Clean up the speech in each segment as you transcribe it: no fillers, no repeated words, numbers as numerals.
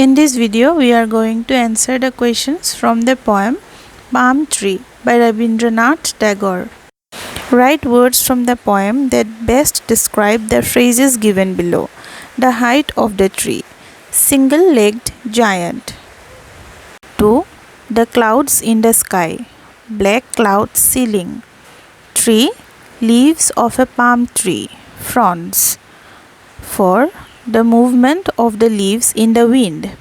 In this video, we are going to answer the questions from the poem Palm Tree by Rabindranath Tagore. Write words from the poem that best describe the phrases given below. The height of the tree. Single-legged giant. 2. The clouds in the sky. Black cloud ceiling. 3. Leaves of a palm tree. Fronds. 4. The movement of the leaves in the wind.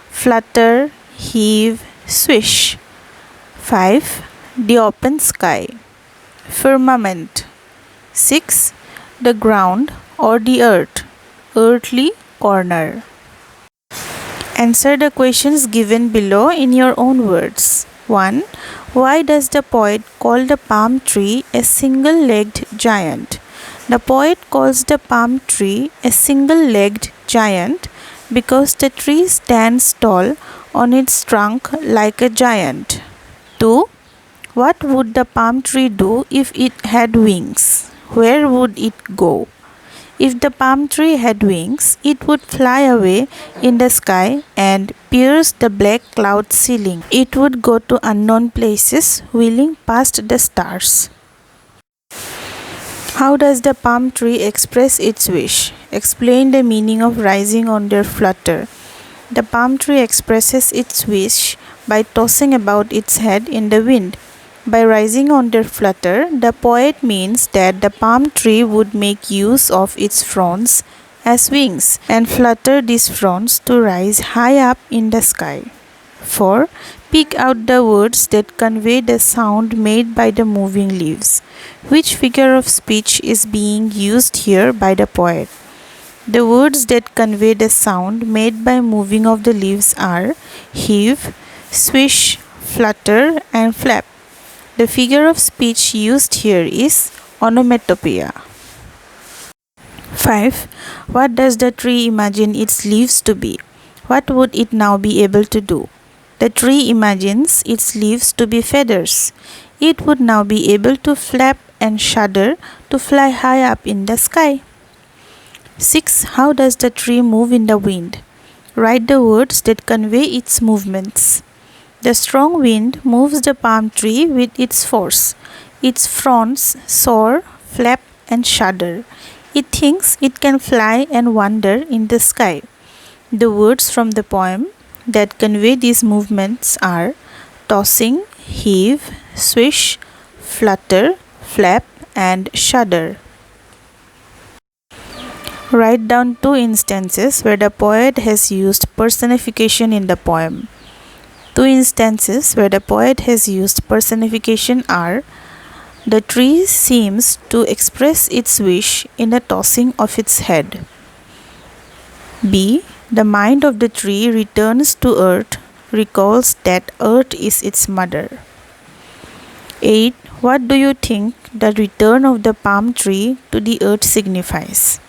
Flutter, heave, swish. 5. The open sky. Firmament. 6. The ground or the earth. Earthly corner. Answer the questions given below in your own words. 1. Why does the poet call the palm tree a single-legged giant? The poet calls the palm tree a single-legged giant because the tree stands tall on its trunk like a giant. 2. What would the palm tree do if it had wings? Where would it go? If the palm tree had wings, it would fly away in the sky and pierce the black cloud ceiling. It would go to unknown places, wheeling past the stars. How does the palm tree express its wish? Explain the meaning of rising on their flutter. The palm tree expresses its wish by tossing about its head in the wind. By rising on their flutter, the poet means that the palm tree would make use of its fronds as wings and flutter these fronds to rise high up in the sky. 4. Pick out the words that convey the sound made by the moving leaves. Which figure of speech is being used here by the poet? The words that convey the sound made by moving of the leaves are heave, swish, flutter, and flap. The figure of speech used here is onomatopoeia. 5. What does the tree imagine its leaves to be? What would it now be able to do? The tree imagines its leaves to be feathers. It would now be able to flap and shudder to fly high up in the sky. 6. How does the tree move in the wind? Write the words that convey its movements. The strong wind moves the palm tree with its force. Its fronds soar, flap, and shudder. It thinks it can fly and wander in the sky. The words from the poem that convey these movements are tossing, heave, swish, flutter, flap, and shudder. Write down 2 instances where the poet has used personification in the poem. 2 instances where the poet has used personification are: the tree seems to express its wish in the tossing of its head. B. The mind of the tree returns to earth, recalls that earth is its mother. 8. What do you think the return of the palm tree to the earth signifies?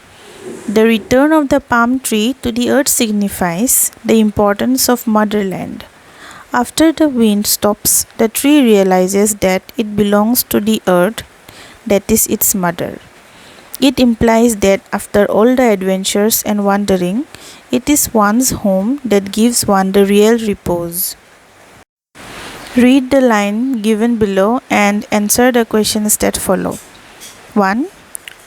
The return of the palm tree to the earth signifies the importance of motherland. After the wind stops, the tree realizes that it belongs to the earth, that is its mother. It implies that after all the adventures and wandering, it is one's home that gives one the real repose. Read the line given below and answer the questions that follow. 1.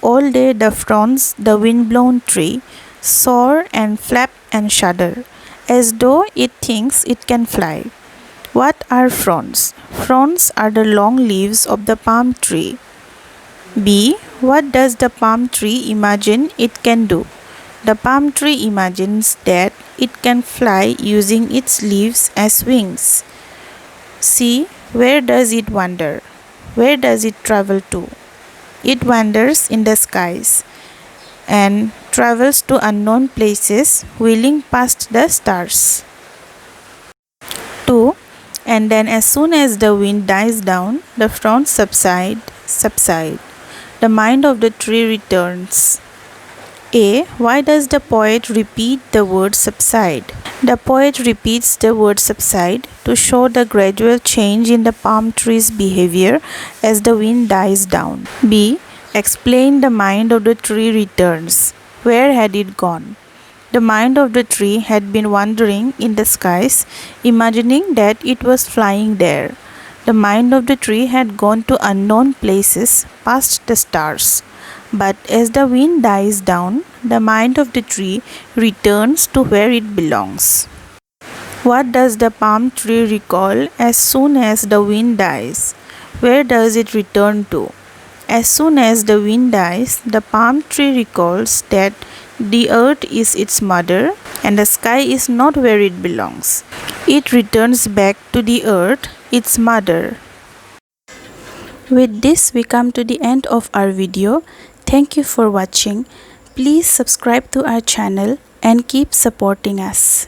All day the fronds the wind-blown tree soar and flap and shudder, as though it thinks it can fly. What are fronds? Fronds are the long leaves of the palm tree. B. What does the palm tree imagine it can do? The palm tree imagines that it can fly using its leaves as wings. C. Where does it wander? Where does it travel to? It wanders in the skies and travels to unknown places, wheeling past the stars. 2. And then as soon as the wind dies down, the fronds subside. The mind of the tree returns. A. Why does the poet repeat the word subside? The poet repeats the word subside to show the gradual change in the palm tree's behavior as the wind dies down. B. Explain the mind of the tree returns. Where had it gone? The mind of the tree had been wandering in the skies, imagining that it was flying there. The mind of the tree had gone to unknown places, past the stars. But as the wind dies down, the mind of the tree returns to where it belongs. What does the palm tree recall as soon as the wind dies? Where does it return to? As soon as the wind dies, the palm tree recalls that the earth is its mother and the sky is not where it belongs. It returns back to the earth, its mother. With this, we come to the end of our video. Thank you for watching. Please subscribe to our channel and keep supporting us.